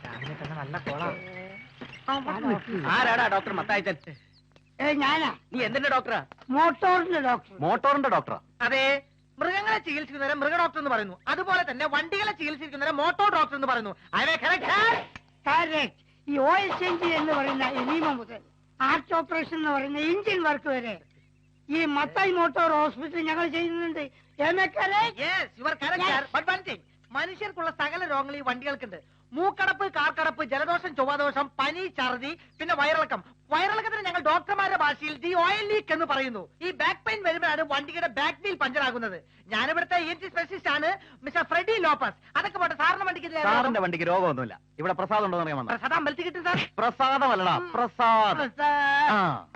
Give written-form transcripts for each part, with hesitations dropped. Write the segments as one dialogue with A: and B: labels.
A: രാവിലെ തന്നെ നല്ല കോളാ.
B: ആരാടാ ഡോക്ടർ മത്തായിച്ചൻ?
C: ഞാനാ.
B: നീ എന്തിന്റെ ഡോക്ടറാ?
C: മോട്ടോറിന്റെ ഡോക്ടർ.
B: മോട്ടോറിന്റെ ഡോക്ടറാ?
A: അതെ, മൃഗങ്ങളെ ചികിത്സിക്കുന്നവരെ മൃഗ ഡോക്ടർ എന്ന് പറയുന്നു. അതുപോലെ തന്നെ വണ്ടികളെ ചികിത്സിക്കുന്നവരെ മോട്ടോർ ഡോക്ടർ എന്ന് പറയുന്നു.
C: ഈ ഓയിൽ ചേഞ്ച് എന്ന് പറയുന്ന എനീമ മുതൽ ഹാർട്ട് ഓപ്പറേഷൻ എന്ന് പറയുന്ന എഞ്ചിൻ വർക്ക് വരെ ഈ മത്തായി മോട്ടോർ ഹോസ്പിറ്റൽ ഞങ്ങൾ ചെയ്യുന്നുണ്ട്.
A: മനുഷ്യർക്കുള്ള സകല രോഗങ്ങൾ ഈ വണ്ടികൾക്കുണ്ട്. മൂക്കടപ്പ്, കാർക്കടപ്പ്, ജലദോഷം, ചൊവ്വാദോഷം, പനി, ഛർദി, പിന്നെ വയറിളക്കം. വയറിളക്കത്തിന് ഞങ്ങൾ ഡോക്ടർമാരുടെ ഭാഷയിൽ ദി ഓയിൽ ലീക്ക് എന്ന് പറയുന്നു. ഈ ബാക്ക് പെയിൻ വരുമ്പോഴാണ് വണ്ടിയുടെ ബാക്ക് വീൽ പഞ്ചർ ആകുന്നത്. ഞാനിവിടുത്തെ ENT സ്പെഷ്യലിസ്റ്റ് ആണ്, മിസ്റ്റർ ഫ്രെഡി ലോപ്പസ്. അതൊക്കെ പോട്ടെ, സാറിന്റെ
B: വണ്ടിക്ക് രോഗമൊന്നുമില്ല. ഇവിടെ പ്രസാദം ഉണ്ടോ?
A: പ്രസാദ് അമ്പലത്തിൽ കിട്ടും സാർ.
B: പ്രസാദമല്ലടാ, പ്രസാദ്.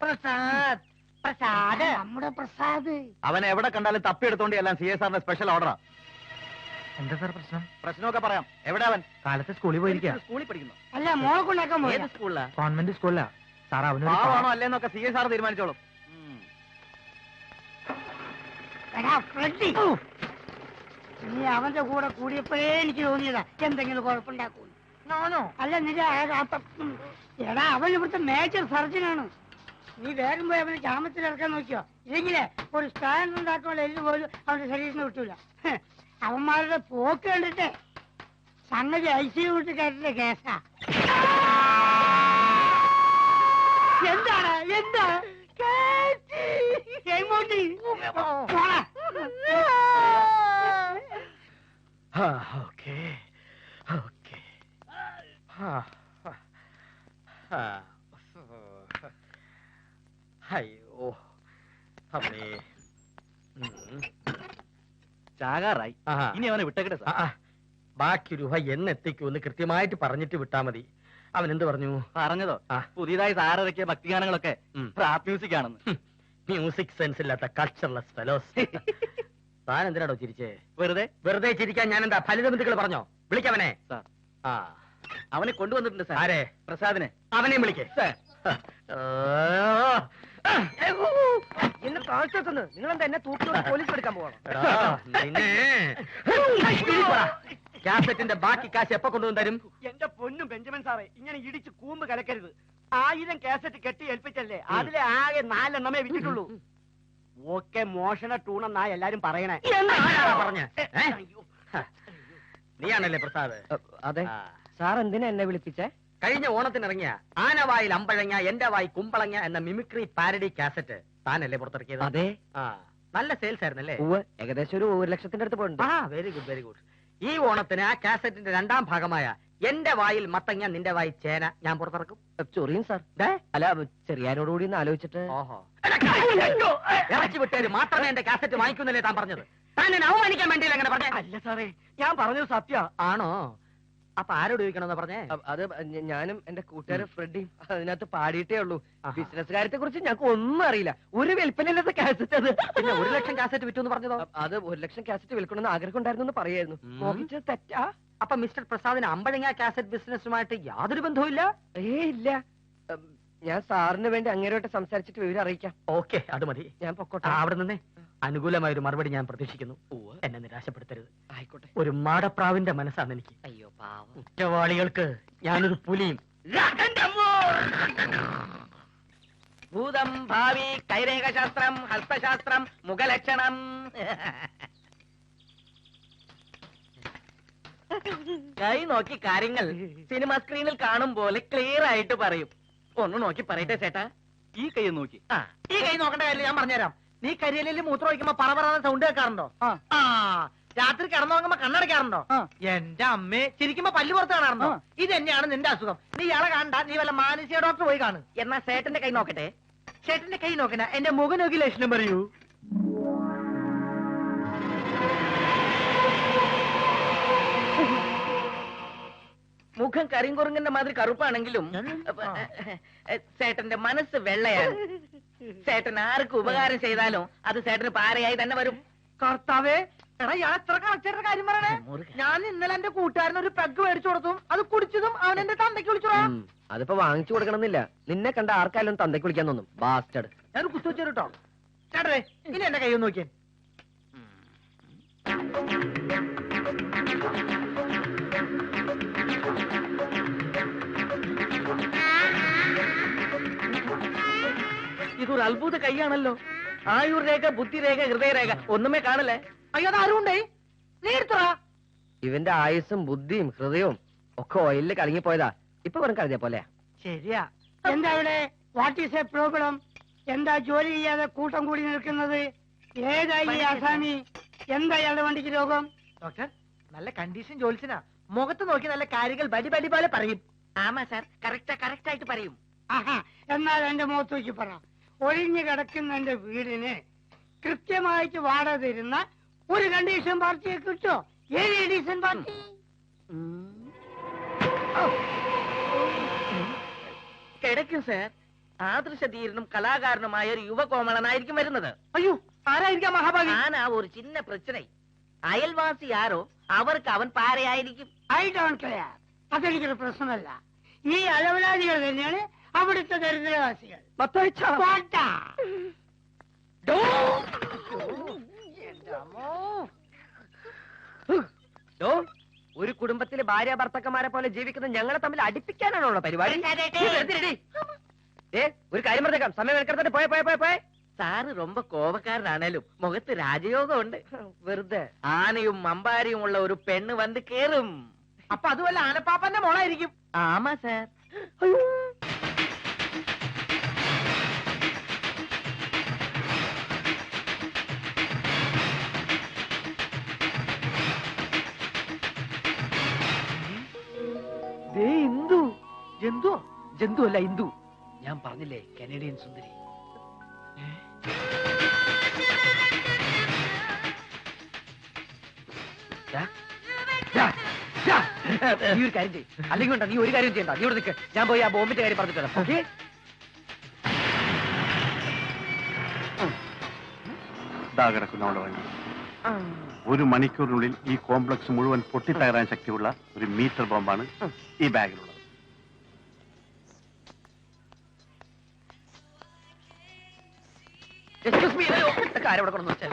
A: പ്രസാദ് പ്രസാദ്
C: നമ്മുടെ പ്രസാദ്.
B: അവനെ എവിടെ കണ്ടാലും തപ്പിയെടുത്തോണ്ട് എല്ലാം CSRന്റെ സ്പെഷ്യൽ ഓർഡറാ.
A: എന്താ സാർ പ്രശ്നം?
B: പ്രശ്നമൊക്കെ പറയാം. എവിടെ അവൻ?
A: കാലത്ത് സ്കൂളിൽ പോയിരിക്കുക.
B: സ്കൂളിൽ പഠിക്കുന്നു.
C: അല്ല, മോളെ കൊണ്ടാക്കാൻ പോയി.
B: ഏത് സ്കൂളിലാ?
A: കോൺവെന്റ് സ്കൂളിലാ സാർ.
B: അവനാണോ അല്ലേന്നൊക്കെ CSR തീരുമാനിച്ചോളും.
C: നീ അവന്റെ കൂടെ കൂടിയപ്പോഴേ എനിക്ക് തോന്നിയതാ എന്തെങ്കിലും കുഴപ്പമുണ്ടാക്കൂ. അല്ല നിന്റെ എടാ, അവൻ ഇവിടുത്തെ മേജർ സർജനാണ്. നീ വേഗം പോയി അവന് ജാമത്തിൽ ഇറക്കാൻ നോക്കിയോ? ഇല്ലെങ്കിലേ ഒരു സ്റ്റാൻഡ് ഉണ്ടാക്കാനുള്ള എല്ല് പോലും അവന്റെ ശരീരത്തിന് കിട്ടൂല. അവന്മാരുടെ പോക്ക് കണ്ടിട്ട് സംഗതി ICU വിട്ട് കയറ്റിന്റെ കേസാ. എന്താണ് എന്താ
B: അയ്യോ അമ്മേ, ചാകാറായി. ഇനി അവനെ വിട്ടേക്കട്ടെ സാർ.
D: ബാക്കി രൂപ എന്നെത്തിക്കൂന്ന് കൃത്യമായിട്ട് പറഞ്ഞിട്ട് വിട്ടാ മതി. അവൻ എന്ത് പറഞ്ഞു?
B: പറഞ്ഞതോ പുതിയതായി സാറിറക്കിയ ഭക്തിഗാനങ്ങളൊക്കെ റാപ്പ് മ്യൂസിക് ആണെന്ന്.
D: മ്യൂസിക് സെൻസ് ഇല്ലാത്ത കൾച്ചർലെസ് ഫെലോസ്. താൻ എന്തിനാടോ ചിരിച്ചേ?
B: വെറുതെ
D: ചിരിക്കാൻ ഞാൻ എന്താ ഫലിതബന്ധുക്കൾ പറഞ്ഞോ? വിളിക്കവനെ.
B: അവനെ കൊണ്ടുവന്നിട്ടുണ്ട് സാർ.
D: ആരെ?
B: പ്രസാദിനെ.
D: അവനെയും വിളിക്കേ.
A: എന്നെ കാഴ്ചത്തുന്നു. നിങ്ങളെന്താ എന്നെ തൂക്കിയോട് പോലീസ് എടുക്കാൻ പോകണം?
D: കാസറ്റിന്റെ ബാക്കി കാശ് എപ്പോ കൊണ്ടുവന്ന് തരും?
A: എന്റെ പൊന്നും ബെഞ്ചമിൻ സാറേ, ഇങ്ങനെ ഇടിച്ച് കൂമ്പ് കലക്കരുത്. 1000 കാസറ്റ് കെട്ടി ഏൽപ്പിച്ചല്ലേ, അതിലെ ആകെ 4 എണ്ണമേ വിറ്റിട്ടുള്ളൂ. ഓക്കെ മോഷണ ടൂണെന്നാ എല്ലാരും പറയണേ.
D: പറഞ്ഞ നീയാണല്ലേ പ്രസാദ്?
A: അതെ സാർ. എന്തിനാ എന്നെ വിളിപ്പിച്ചേ?
D: കഴിഞ്ഞ ഓണത്തിനിറങ്ങിയ ആനവായിൽ അമ്പഴങ്ങ എന്റെ വായി കുമ്പളങ്ങ എന്ന മിമിക്രി പാരഡി കാസറ്റ് താനല്ലേ പുറത്തിറക്കിയത്?
A: അതെ.
D: നല്ല സെയിൽസ് ആയിരുന്നല്ലേ?
A: ഏകദേശം ഒരു 1 ലക്ഷത്തിന്റെ അടുത്ത് പോയിട്ടുണ്ട്.
D: Very good very good. ഈ ഓണത്തിന് ആ കാസറ്റിന്റെ 2ാം ഭാഗമായ എന്റെ വായിൽ മത്തങ്ങ നിന്റെ വായി ചേന ഞാൻ പുറത്തിറക്കും.
A: ചൊറിയും സാർ. അല്ല, ചെറിയാനോടുകൂടി ഒന്ന് ആലോചിച്ചിട്ട്.
D: ഇറക്കി വിട്ടേര് മാത്രമേ എന്റെ കാസറ്റ് വാങ്ങിക്കുന്നില്ലേ താൻ പറഞ്ഞത്? താൻ എന്നെ അവമാനിക്കാൻ വേണ്ടിയില്ല അങ്ങനെ പറഞ്ഞേ?
A: അല്ല സാറേ, ഞാൻ പറഞ്ഞത് സത്യ.
D: ആണോ? അപ്പൊ ആരോട് ചോദിക്കണമെന്ന് പറഞ്ഞേ?
A: അത് ഞാനും എന്റെ കൂട്ടുകാരൻ ഫ്രെഡിയും അതിനകത്ത് പാടിയിട്ടേ ഉള്ളൂ. ബിസിനസ് കാര്യത്തെ കുറിച്ച് ഞങ്ങൾക്ക് ഒന്നും അറിയില്ല. ഒരു വിൽപ്പനയില്ലാത്ത കാസറ്റ് അത്.
D: പിന്നെ 1 ലക്ഷം കാസറ്റ് വിറ്റു എന്ന് പറഞ്ഞതോ?
A: അത് 1 ലക്ഷം കാസറ്റ് വിൽക്കണമെന്ന് ആഗ്രഹം ഉണ്ടായിരുന്നു പറയായിരുന്നു. നോക്കിച്ചത് തെറ്റാ.
D: അപ്പൊ മിസ്റ്റർ പ്രസാദിന് അമ്പഴങ്ങ കാസറ്റ് ബിസിനസ്സുമായിട്ട് യാതൊരു ബന്ധവുമില്ല?
A: ഇല്ല. ഞാൻ സാറിന് വേണ്ടി അങ്ങേരോട്ട് സംസാരിച്ചിട്ട് വിവരം അറിയിക്കാം.
D: ഓക്കെ, അത് മതി.
A: ഞാൻ പൊക്കോട്ടെ.
D: അവിടെ നിന്നേ അനുകൂലമായ ഒരു മറുപടി ഞാൻ പ്രതീക്ഷിക്കുന്നു. എന്നെ നിരാശപ്പെടുത്തരുത്.
A: ആയിക്കോട്ടെ.
D: ഒരു മാടപ്രാവിന്റെ മനസ്സാണ് എനിക്ക്.
A: അയ്യോ പാവം.
D: കുറ്റവാളികൾക്ക് ഞാനൊരു പുലിയും.
B: ഭൂതം ഭാവി കൈരേഖശാസ്ത്രം ഹസ്തശാസ്ത്രം മുഖലക്ഷണം. കൈ നോക്കി കാര്യങ്ങൾ സിനിമ സ്ക്രീനിൽ കാണും പോലെ ക്ലിയർ ആയിട്ട് പറയും. ഒന്ന് നോക്കി പറയട്ടെ ചേട്ടാ. ഈ കൈ നോക്കി.
A: ഈ കൈ നോക്കേണ്ട കാര്യം ഞാൻ പറഞ്ഞുതരാം. നീ കരിയലിൽ മൂത്രം ഒഴിക്കുമ്പോ പറപറാന്ന് സൗണ്ട് കേൾക്കാറുണ്ടോ? രാത്രി കിടന്നുറങ്ങുമ്പോ കണ്ണടയ്ക്കാറുണ്ടോ? എന്റെ അമ്മേ, ചിരിക്കുമ്പോ പല്ല് പുറത്ത് കാണാറുണ്ടോ? ഇത് തന്നെയാണ് നിന്റെ അസുഖം. നീ ഇയാളെ കാണണ്ട, നീ വല്ല മാനസിക ഡോക്ടർ പോയി കാണും.
B: എന്നാ ചേട്ടന്റെ കൈ നോക്കട്ടെ.
A: ചേട്ടന്റെ കൈ നോക്കണ, എന്റെ മുഖം നോക്കി ലക്ഷണം പറയൂ.
B: മുഖം കരിങ്കുറുങ്ങന്റെ മാതിരി കറുപ്പാണെങ്കിലും ചേട്ടന്റെ മനസ്സ് വെള്ളയാണ്. ചേട്ടൻ ആർക്ക് ഉപകാരം ചെയ്താലും അത് ചേട്ടന് പാരയായി തന്നെ വരും.
A: കർത്താവേ, എടാ ഞാൻ എത്ര കറക്റ്റായിട്ട് കാര്യം പറയണേ. ഞാൻ ഇന്നലെ എന്റെ കൂട്ടുകാരന് ഒരു പെഗ് മേടിച്ചു കൊടുത്തും അത് കുടിച്ചതും അവൻ എന്റെ തന്തയ്ക്ക് വിളിച്ചോടാ.
E: അതിപ്പോ വാങ്ങിച്ചു കൊടുക്കണമെന്നില്ല. നിന്നെ കണ്ട ആർക്കായാലും തന്തയ്ക്ക് വിളിക്കാൻ തോന്നും. ബാസ്റ്റഡ്.
A: ഞാൻ കുത്തു വെച്ചു കേട്ടോ. ചേട്ടേ, ഇനി എന്റെ കൈ ഒന്ന് നോക്കിയേ.
B: ഇതൊരു അത്ഭുത കൈയാണല്ലോ. ആയുർ രേഖ, ബുദ്ധിരേഖ, ഹൃദയരേഖ ഒന്നുമേ കാണല്ലേ.
A: അയ്യോ അതാരുണ്ടേ? നീ എടുത്തോ.
E: ഇവന്റെ ആയുസ്സും ബുദ്ധിയും ഹൃദയവും ഒക്കെ ഓയിലിൽ കലങ്ങിപ്പോയതാ. ഇപ്പൊ വെറും കരുതിയ പോലെ.
C: ശരിയാ. എന്താ ഇവിടെ വാട്ട് ഈസ് എ പ്രോബ്ലം? എന്താ ജോലി ചെയ്യാതെ കൂട്ടം കൂടി നിൽക്കുന്നത്? ഏതായി ഈ ആസാമി? എന്താ ഇയാളുടെ വണ്ടിക്ക് രോഗം?
A: ഡോക്ടർ, നല്ല കണ്ടീഷൻ ജോലിസിനാ. മുഖത്ത് നോക്കി നല്ല കാര്യങ്ങൾ ബടി ബടി പോലെ പറയും.
B: ആമാ സാർ, കറക്റ്റ് ആയിട്ട് പറയും.
C: ആഹാ, എന്നാൽ എന്റെ മുഖത്ത് നോക്കി പറ. ഒഴിഞ്ഞു കിടക്കുന്ന എന്റെ വീടിന് കൃത്യമായിട്ട് വാടക തരുന്ന ഒരു കണ്ടീഷൻ പാർട്ടിയെ കിട്ടോ? ഏത് കണ്ടീഷൻ പാർട്ടി?
B: കിടക്കും സാർ. ആദർശധീരനും കലാകാരനുമായ ഒരു യുവകോമളനായിരിക്കും വരുന്നത്.
A: അയ്യോ, ആരായിരിക്കാം മഹാഭാഗി?
B: ആനാ ഒരു ചിന്ന പ്രശ്നം. അയൽവാസി ആരോ അവർക്ക് അവൻ പാരയായിരിക്കും.
C: I don't care. അതെനിക്കൊരു പ്രശ്നമല്ല. ഈ അലവലാദികൾ തന്നെയാണ് അവിടുത്തെ ദരിദ്രവാസികൾ. പോട്ടാ.
E: ഒരു കുടുംബത്തിലെ ഭാര്യ ഭർത്തക്കന്മാരെ പോലെ ജീവിക്കുന്ന ഞങ്ങളെ തമ്മിൽ അടിപ്പിക്കാനാണോ പരിപാടി? ഒരു കാര്യം പറഞ്ഞേക്കാം, സമയം എടുക്കട്ടെ. പോയെ.
B: സാറ് ரொம்ப കോപക്കാരനാണേലും മുഖത്ത് രാജയോഗമുണ്ട്.
E: വെറുതെ
B: ആനയും അമ്പാരിയും ഉള്ള ഒരു പെണ്ണ് വന്ന് കേറും.
A: അപ്പൊ അതുമല്ല ആനപ്പാപ്പന്റെ മോളായിരിക്കും.
B: ആമാ സാർ.
A: ഇന്ദു. ജന്തു?
E: ജന്തു അല്ല, ഇന്ദു. ഞാൻ പറഞ്ഞില്ലേ, കനേഡിയൻ സുന്ദരി. നീ ഒരു കാര്യം ചെയ്യ്, അല്ലെങ്കിൽ നീ ഒരു കാര്യം ചെയ്യണ്ട. നീ ഇവിടെ നിൽക്ക്, ഞാൻ പോയി ആ ബോംബിന്റെ കാര്യം പറഞ്ഞിട്ട് വരാം. ഓക്കെ?
F: കിടക്കുന്ന അവിടെ വണ്ടി 1 മണിക്കൂറിനുള്ളിൽ ഈ കോംപ്ലക്സ് മുഴുവൻ പൊട്ടിത്തകരാൻ ശക്തിയുള്ള ഒരു മീറ്റർ ബോംബാണ് ഈ ബാഗിലുള്ളത്.
E: കാര്യം ഇവിടെ കൊണ്ടു വെച്ചാൽ.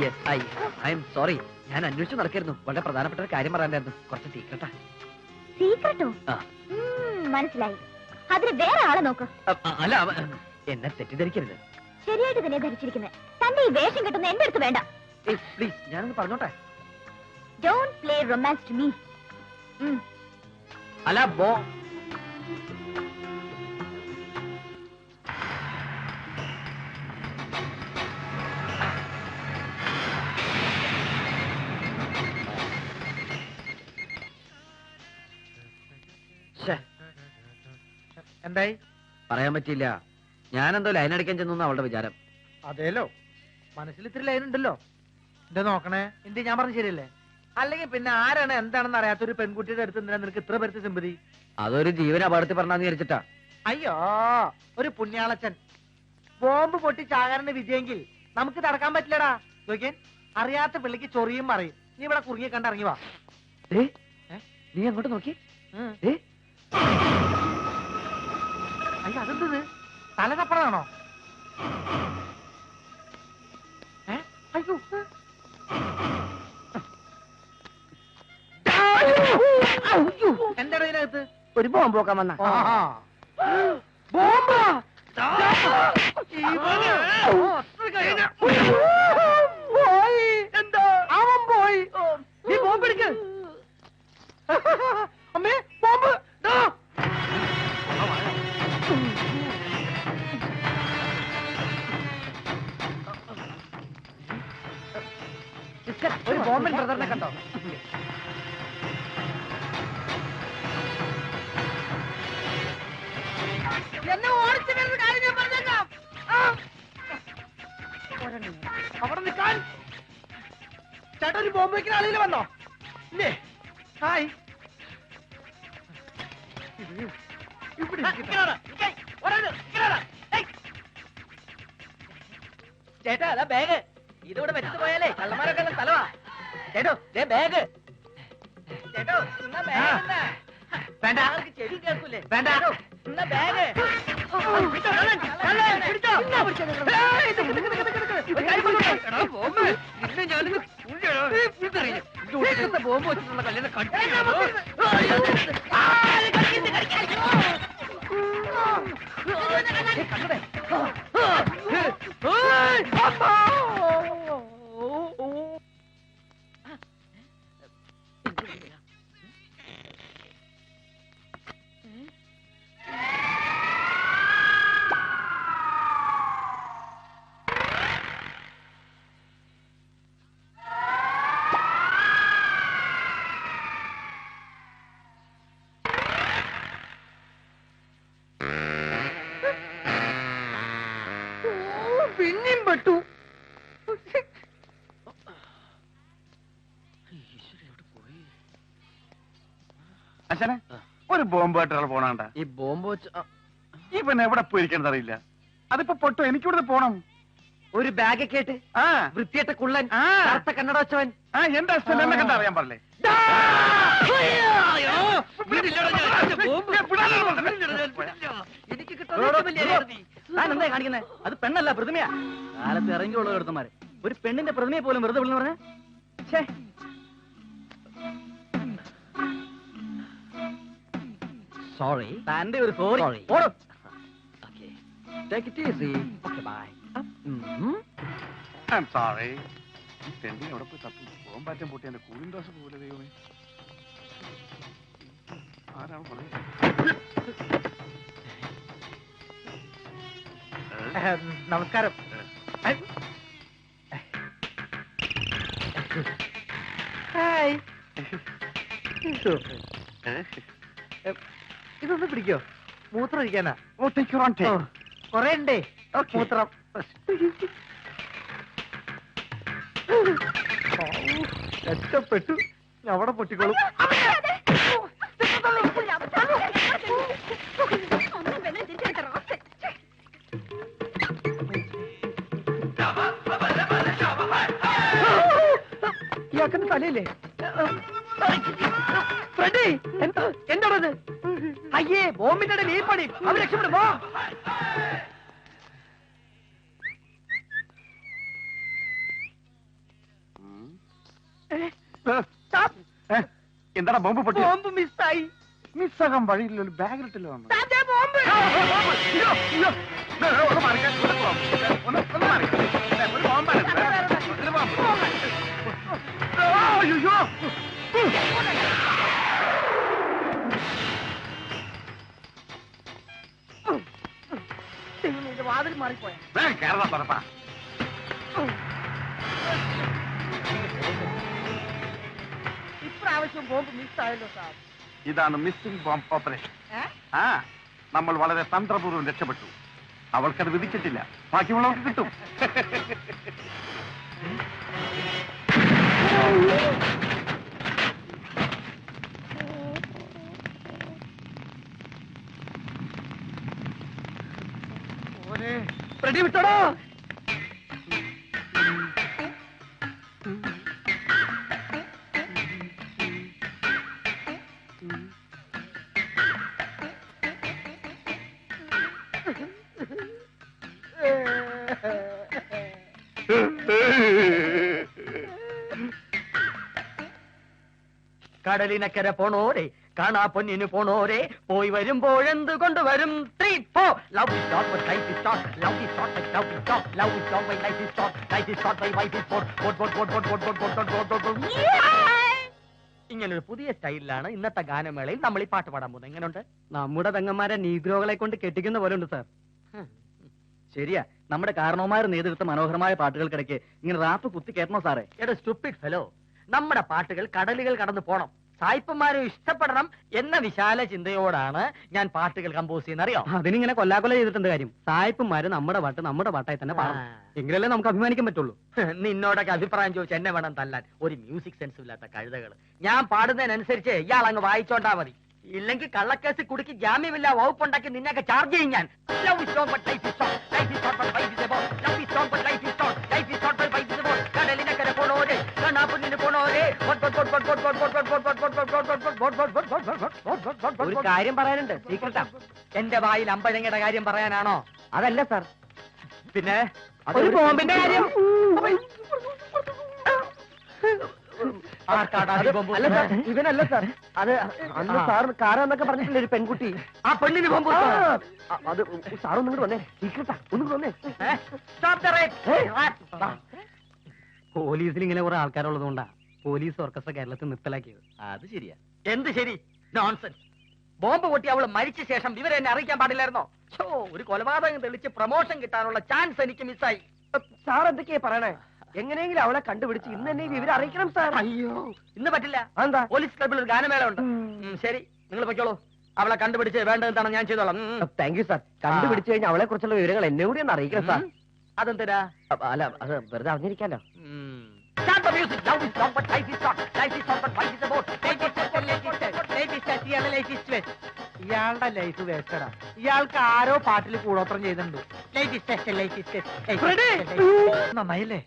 E: Yes, I am sorry. ഞാൻ അന്വേഷിച്ച് നടക്കായിരുന്നു. വളരെ പ്രധാനപ്പെട്ട ഒരു കാര്യം പറയാനായിരുന്നു. കുറച്ച് സീക്രട്ടാ.
G: സീക്രട്ടോ? മനസ്സിലായി. അതിന് വേറെ ആളെ നോക്ക്.
E: അല്ല, എന്നെ തെറ്റിദ്ധരിക്കരുത്.
G: ശരിയായിട്ട് തന്നെ ധരിച്ചിരിക്കുന്നത്. തന്റെ ഈ വേഷം കിട്ടുന്ന എന്റെ അടുത്ത് വേണ്ട.
E: പ്ലീസ്, ഞാനൊന്ന് പറഞ്ഞോട്ടെ.
G: Don't play romance to me.
E: അല്ല,
A: എന്തായി?
E: പറയാൻ പറ്റിയില്ല. ഞാനെന്തോ ലൈൻ അടിക്കാൻ ചെന്നു അവളുടെ വിചാരം.
A: അതേലോ, മനസ്സിൽ ഇത്തിരി ലൈൻ ഉണ്ടല്ലോ. എന്താ നോക്കണേ? എന്ത് ഞാൻ പറഞ്ഞ ശരിയല്ലേ? അല്ലെങ്കിൽ പിന്നെ ആരാണ് എന്താണെന്ന് അറിയാത്തൊരു പെൺകുട്ടിയുടെ അടുത്ത് എന്തിനാ നിനക്ക് ഇത്ര പേർക്ക് സിമ്പതി?
E: അതൊരു ജീവന അപകടത്തിൽ പറഞ്ഞാന്ന് വിചാരിച്ചിട്ടാ.
A: അയ്യോ, ഒരു പുണ്യാളച്ചൻ. ബോംബ് പൊട്ടി ചാകാരന് വിജയെങ്കിൽ നമുക്ക് തടക്കാൻ പറ്റില്ലടാ. നോക്കിയൻ, അറിയാത്ത പിള്ളിക്ക് ചൊറിയും പറയും. നീ ഇവിടെ കുറുങ്ങിയെ കണ്ട് ഇറങ്ങി വാ.
E: നീ അങ്ങോട്ട് നോക്കി.
A: അയ്യോ, അതെന്തത്? തല തപ്പണതാണോ? അയ്യോ, എന്താണോ ഇതിനകത്ത്?
E: ഒരു ബോംബ് നോക്കാൻ വന്ന.
A: ബോംബാ? എന്താ? അവൻ പോയി. നീ ബോംബ് എടുക്ക്. അമ്മേ, ബോംബ്! ഒരു ബോംബൻ ബ്രദറിനെ കണ്ടോ? എന്നെ ഓടിച്ചു വരുന്ന കാര്യം ഞാൻ പറഞ്ഞേക്കാം. അവിടെ നിൽക്കാൻ. ചേട്ടാ, ഒരു ബോംബ് വയ്ക്കുന്ന ആളിൽ വന്നോ? ഇല്ലേ? ഹായ്.
B: ചേട്ടാ, അതാ ബാഗ്. ഇതിവിടെ വെച്ചിട്ട് പോയാലേ കള്ളന്മാരൊക്കെ ഉള്ള സ്ഥലമാ. ചേട്ടോ, ബാഗ്. ചേട്ടോ, എന്നാ ബാഗ്.
A: വേണ്ട,
B: ചെവി കേൾക്കൂലേ?
A: വേണ്ട.
B: എന്നാ ബാഗ്.
E: ബോംബ് വെച്ചിട്ടുള്ള കല്യാണം
A: പിന്നെയും പെട്ടു.
F: അച്ഛനെ ഒരു ബോംബ് ആയിട്ട് പോണാണ്ട.
E: ഈ ബോംബ് വെച്ച്
F: ഈ പിന്നെ എവിടെ പോയിരിക്കണത് അറിയില്ല. അതിപ്പോ പൊട്ടോ, എനിക്കിവിടെ പോണം.
E: ഒരു ബാഗൊക്കെ ആയിട്ട്
F: ആ
E: വൃത്തിയായിട്ട കുള്ളൻ
F: ആ.
E: കറുത്ത കണ്ണട വെച്ചവൻ.
F: ആ എന്റെ അച്ഛൻ എന്നെ കണ്ട അറിയാൻ പറഞ്ഞേ.
E: എനിക്ക് താൻ എന്താ കാണിക്കുന്നത്? അത് പെണ്ണല്ല, പ്രതിമയാ. കാലത്ത് ഇറങ്ങിയുള്ള എടുത്തമാര് ഒരു പെണ്ണിന്റെ പ്രതിമയെ പോലും വെറുതെ വിളിന്ന് പറഞ്ഞ. സോറി, തന്റെ ഒരു sorry. Take it easy. Okay, bye.
F: I'm sorry. തെണ്ടി എവിടെ പോയി തപ്പി ബോംബാറ്റം പൊട്ടി എന്റെ കൂളിംഗ് ഗ്ലാസ് പോലെ ദൈവമേ. ആരാണ് പറയുന്നത്?
A: നമസ്കാരം. ഹായ്. ഇതൊന്ന് പിടിക്കോ? മൂത്രം ഒഴിക്കാനാ.
F: Oh, take your own time.
A: കൊറേ ഉണ്ടേ
F: Okay.
A: മൂത്രം. രക്ഷപ്പെട്ടു. അവിടെ പൊട്ടിക്കോളും. ഇയാൾക്ക് തലയില്ലേ? ഫ്രെഡി, എന്താണത്? അയ്യേ, ബോംബിന്റെ ഇടയിൽ ഈ പണി. അവർ രക്ഷപ്പെടുമോ?
F: എന്താടാ ബോംബ് പൊട്ടി?
A: ബോംബ് മിസ്സായി.
F: മിസ്സാകാൻ വഴിയില്ല, ഒരു ബാഗിലിട്ടില്ല.
A: ബോംബ്. വാതിൽ മാറിപ്പോയ. ഇപ്രാവശ്യം ബോംബ് മിസ്സായല്ലോ സാർ.
F: ഇതാണ് മിസ്സിംഗ് ബോംബ് ഓപ്പറേഷൻ. ആ, നമ്മൾ വളരെ തന്ത്രപൂർവ്വം രക്ഷപ്പെട്ടു. അവൾക്കത് വിധിച്ചിട്ടില്ല, ബാക്കിയുള്ളവർക്ക് കിട്ടും.
A: ഫ്രെഡി വിട്ടോടോ.
D: കടലിനക്കര പോണോരെ, കാണാ പൊന്നിന് പോണോരെ, പോയി വരുമ്പോഴെന്ത് കൊണ്ടുവരും? 3, 4. Love is short but life is short. Love is short but love is short. Love is long but life is short. Life is short but life is short. ഇങ്ങനൊരു പുതിയ സ്റ്റൈലിലാണ് ഇന്നത്തെ ഗാനമേളയിൽ നമ്മൾ ഈ പാട്ട് പാടാൻ പോകുന്നത്. എങ്ങനെയുണ്ട്? നമ്മുടെ പെങ്ങന്മാരെ നീഗ്രോകളെ കൊണ്ട് കെട്ടിക്കുന്ന പോലെ ഉണ്ട് സാർ.
E: ശരിയാ, നമ്മുടെ കാരണവന്മാർ നേതൃത്വ മനോഹരമായ പാട്ടുകൾക്കിടയ്ക്ക് ഇങ്ങനെ റാപ്പ് കുത്തി കയറ്റണോ സാറേ?
D: എടാ സ്റ്റുപ്പിഡ് ഫെലോ, നമ്മുടെ പാട്ടുകൾ കടലുകൾ കടന്നു പോണം, സായിപ്പന്മാരെ ഇഷ്ടപ്പെടണം എന്ന വിശാല ചിന്തയോടാണ് ഞാൻ പാട്ടുകൾ കമ്പോസ് ചെയ്യുന്ന. അറിയോ?
E: അതിനിങ്ങനെ കൊല്ലാകൊല ചെയ്തിട്ടുണ്ട് കാര്യം. സായിപ്പന്മാര് നമ്മുടെ പാട്ടായി തന്നെ പാടണം. എങ്കിലല്ലേ നമുക്ക് അഭിമാനിക്കാൻ പറ്റുള്ളൂ.
D: നിന്നോടൊക്കെ അഭിപ്രായം ചോദിച്ചു എന്നെ വേണം തല്ലാൻ. ഒരു മ്യൂസിക് സെൻസ് ഇല്ലാത്ത കഴുതകൾ. ഞാൻ പാടുന്നതിനനുസരിച്ച് ഇയാൾ അങ്ങ് വായിച്ചോണ്ടാ മതി. ഇല്ലെങ്കിൽ കള്ളക്കേസ് കുടുക്കി ജാമ്യമില്ല വകുപ്പുണ്ടാക്കി നിന്നെയൊക്കെ ചാർജ് ചെയ്യും ഞാൻ. Love is strong but life is short. Life is short but life is short. Love is strong but life is short. Life is short but life is short. കടലിനക്കര പോണോരെ, കാണാപ്പൊന്നിന് പോണോരെ.
E: ഒരു കാര്യം പറയാനുണ്ട്, സീക്രട്ടാ.
D: എന്റെ വായിൽ അമ്പഴങ്ങയുടെ കാര്യം പറയാനാണോ?
E: അതല്ല സാർ,
D: പിന്നെ
E: ഒരു ബോംബിന്റെ കാര്യം.
D: അല്ല സാർ, ഇവനല്ല സാർ. അത് അന്ന് സാർ കാരാന്നൊക്കെ പറഞ്ഞിട്ടില്ല ഒരു പെൺകുട്ടി. ആ പെണ്ണിന് ബോംബ് അത് സാറൊന്നും കൂടെ വന്നേ. സീക്രട്ടാ, ഒന്നും കൂടെ വന്നേ. പോലീസിൽ ഇങ്ങനെ കുറെ ആൾക്കാരുള്ളത് കൊണ്ടാ പോലീസ് ഓർക്കസ്ട്ര കേരളത്തിൽ നിർത്തലാക്കിയത്.
E: അത് ശരിയാ.
D: എന്ത് ശരി? നോൺസെൻസ്. ബോംബ് പൊട്ടി അവള് മരിച്ച ശേഷം വിവരം എന്നെ അറിയിക്കാൻ പാടില്ലായിരുന്നോ? ഒരു കൊലപാതകം തെളിച്ച് പ്രൊമോഷൻ കിട്ടാനുള്ള ചാൻസ് എനിക്ക് മിസ്സായി. സാർ എന്തൊക്കെയാ പറയണേ? എങ്ങനെയെങ്കിലും അവളെ കണ്ടുപിടിച്ച് ഇന്ന് തന്നെ വിവരം അറിയിക്കണം സാർ. അയ്യോ, ഇന്ന് പറ്റില്ല. എന്താ? പോലീസ് ക്ലബിൽ ഒരു ഗാനമേള ഉണ്ട്. ശരി, നിങ്ങൾ പൊയ്ക്കോളൂ. അവളെ കണ്ടുപിടിച്ച് വേണ്ടതെന്താണ് ഞാൻ ചെയ്തോളാം. Thank you sir. കണ്ടുപിടിച്ചു കഴിഞ്ഞാൽ അവളെ കുറിച്ചുള്ള വിവരങ്ങൾ എന്നെ കൂടി ഒന്ന് അറിയിക്കണം സാർ. അതെന്തിനാ? അല്ല, അത് വെറുതെ അറിഞ്ഞിരിക്കാലോ.
A: ഇയാളുടെ ലൈഫ് വേസ്റ്റഡാ. ഇയാൾക്ക് ആരോ പാട്ടിൽ കൂടോത്രം ചെയ്തിട്ടുണ്ട്. നന്നായില്ലേ?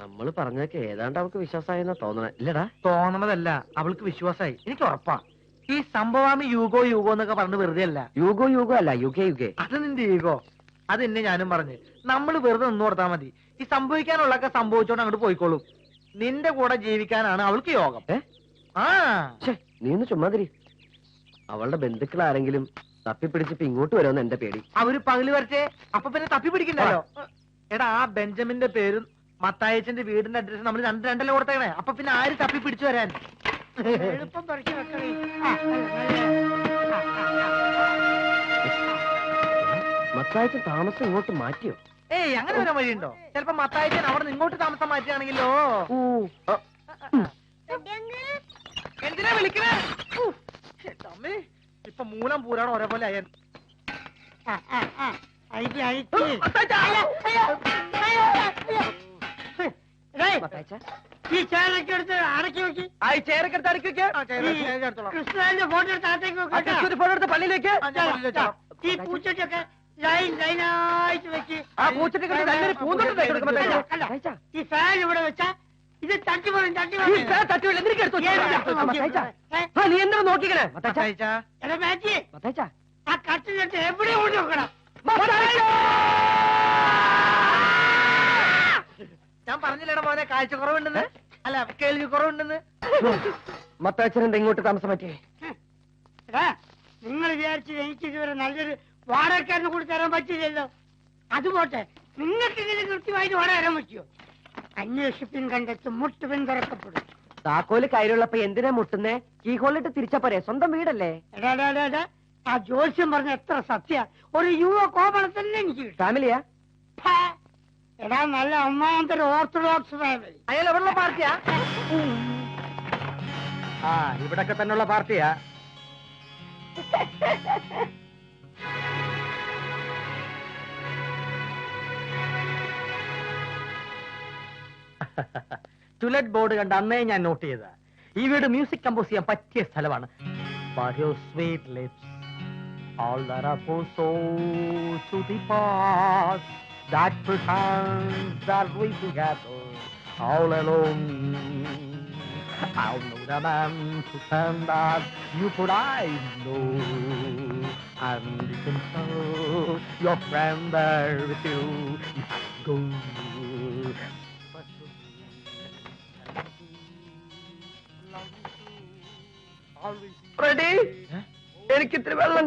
D: നമ്മൾ പറഞ്ഞതൊക്കെ ഏതാണ്ട് അവൾക്ക് വിശ്വാസമായെന്നാ തോന്നണേ. ഇല്ലടാ,
A: തോന്നണതല്ല, അവൾക്ക് വിശ്വാസമായി. എനിക്ക് ഉറപ്പാ. ഈ സംഭവം യൂഗോ യൂഗോ എന്നൊക്കെ പറഞ്ഞ് വെറുതെ അല്ല.
D: യുഗോ യുഗോ അല്ല, യുഗേ യുഗേ.
A: അത് നിന്റെ ഈഗോ. അത് എന്നെ ഞാനും പറഞ്ഞു. നമ്മൾ വെറുതെ നിന്ന് കൊടുത്താൽ മതി. ഈ സംഭവിക്കാനുള്ളതൊക്കെ സംഭവിച്ചോണ്ട് അങ്ങോട്ട് പോയിക്കോളും. നിന്റെ കൂടെ ജീവിക്കാനാണ് അവൾക്ക് യോഗം. ആ,
D: നീ ഒന്ന് ചുമ്മാതിരി. അവളുടെ ബന്ധുക്കൾ ആരെങ്കിലും തപ്പിപ്പിടിച്ചിട്ട് ഇങ്ങോട്ട് വരുമെന്ന് എന്റെ പേടി.
A: അവര് പകല് വരച്ചേ, അപ്പൊ പിന്നെ തപ്പി പിടിക്കണ്ടല്ലോ. എടാ, ആ ബെഞ്ചമിന്റെ പേരും മത്തായച്ചന്റെ വീടിന്റെ അഡ്രസ് നമ്മൾ രണ്ടല്ലേ കൊടുത്തേക്കണേ. അപ്പൊ പിന്നെ ആര് തപ്പി പിടിച്ചു വരാൻ?
C: എളുപ്പം പറിച്ചു വെക്കണേ.
D: മത്തായച്ചൻ താമസം ഇങ്ങോട്ട് മാറ്റിയോ?
A: ഏയ്, അങ്ങനെ വരാൻ വഴിയുണ്ടോ? ചിലപ്പോ മത്തായച്ചൻ അവിടെ നിന്ന് ഇങ്ങോട്ട് താമസം മാറ്റുകയാണെങ്കിലോ. എന്തിനാ വിളിക്കണേ? അമ്മേ, ഇപ്പൊ മൂലം പൂരാണ് ഒരേപോലെ ആയ.
C: ഈ ചേരൊക്കെ എടുത്ത് അടക്കി വെക്കി.
D: ആ ചേരക്കെടുത്ത് അടുക്കി വെക്ക്.
C: കൃഷ്ണന്റെ ഫോട്ടോ എടുത്ത് അകത്തേക്ക്
D: ആ കൃഷ്ണന്റെ ഫോട്ടോ എടുത്ത് പള്ളിയിലേക്ക്.
C: ഈ പൂച്ചട്ടൊക്കെ ലൈൻ ലൈനായിട്ട് വെച്ച്.
D: ആ പൂച്ചട്ടിക്ക് നല്ലൊരു പൂന്തോട്ടം
C: അല്ല, ഈ ഫാൻ ഇവിടെ വെച്ചാ ഇത് തട്ടി പോലും തട്ടി
D: നീ എന്താ നോക്കിക്കണേ?
C: എടാ മാറ്റി, ആ കട്ടിലെടുത്ത് എവിടെ ഓടി നോക്കണം.
A: ഞാൻ പറഞ്ഞില്ലേടാ മോനെ, കാഴ്ച കുറവുണ്ടെന്ന്. അല്ല, കേൾവി കുറവുണ്ടെന്ന്.
D: മത്താച്ചൻ എന്താ ഇങ്ങോട്ട് താമസം പറ്റിയേ?
C: എടാ, നിങ്ങൾ വിചാരിച്ചത് എനിക്ക് ഇതുവരെ നല്ലൊരു വാടകക്കാരനെ കൂടി തരാൻ പറ്റില്ലല്ലോ. അതുപോട്ടെ, നിങ്ങൾക്ക് ഇതിന് കൃത്യമായിട്ട് വാടക തരാൻ പറ്റുമോ? അന്വേഷിപ്പിൻ കണ്ടെത്തും, മുട്ടുപിൻ തുറക്കപ്പെടും.
D: താക്കോല് കയ്യിലുള്ളപ്പോ എന്തിനാ മുട്ടുന്നേ? കീ ഹോളിട്ട് തിരിച്ചാ പോരെ, സ്വന്തം വീടല്ലേ.
C: എടാ, ആ ജോത്സ്യം പറഞ്ഞ എത്ര സത്യ. ഒരു യുവ കോപണം തന്നെ എനിക്ക് കിട്ടും.
D: ഫാമിലിയാ?
C: എടാ, നല്ല ഒന്നാമത്തെ ഓർത്തഡോക്സ് ഫാമിലി.
A: അയാൾ എവിടെയുള്ള പാർട്ടിയാ?
D: ആ, ഇവിടൊക്കെ തന്നെയുള്ള പാർട്ടിയാ. ടുലറ്റ് ബോർഡ് കണ്ട് അന്നേ ഞാൻ നോട്ട് ചെയ്ത ഈ വീട് മ്യൂസിക് കമ്പോസ് ചെയ്യാൻ പറ്റിയ സ്ഥലമാണ്. But your sweet lips, all that are so to the past, that pretends that we together all alone. I'll know the man to stand that you could I know, and you can tell your friend there with you. You have to go. Ready? എനിക്ക് ഇത്തിരി വെള്ളം.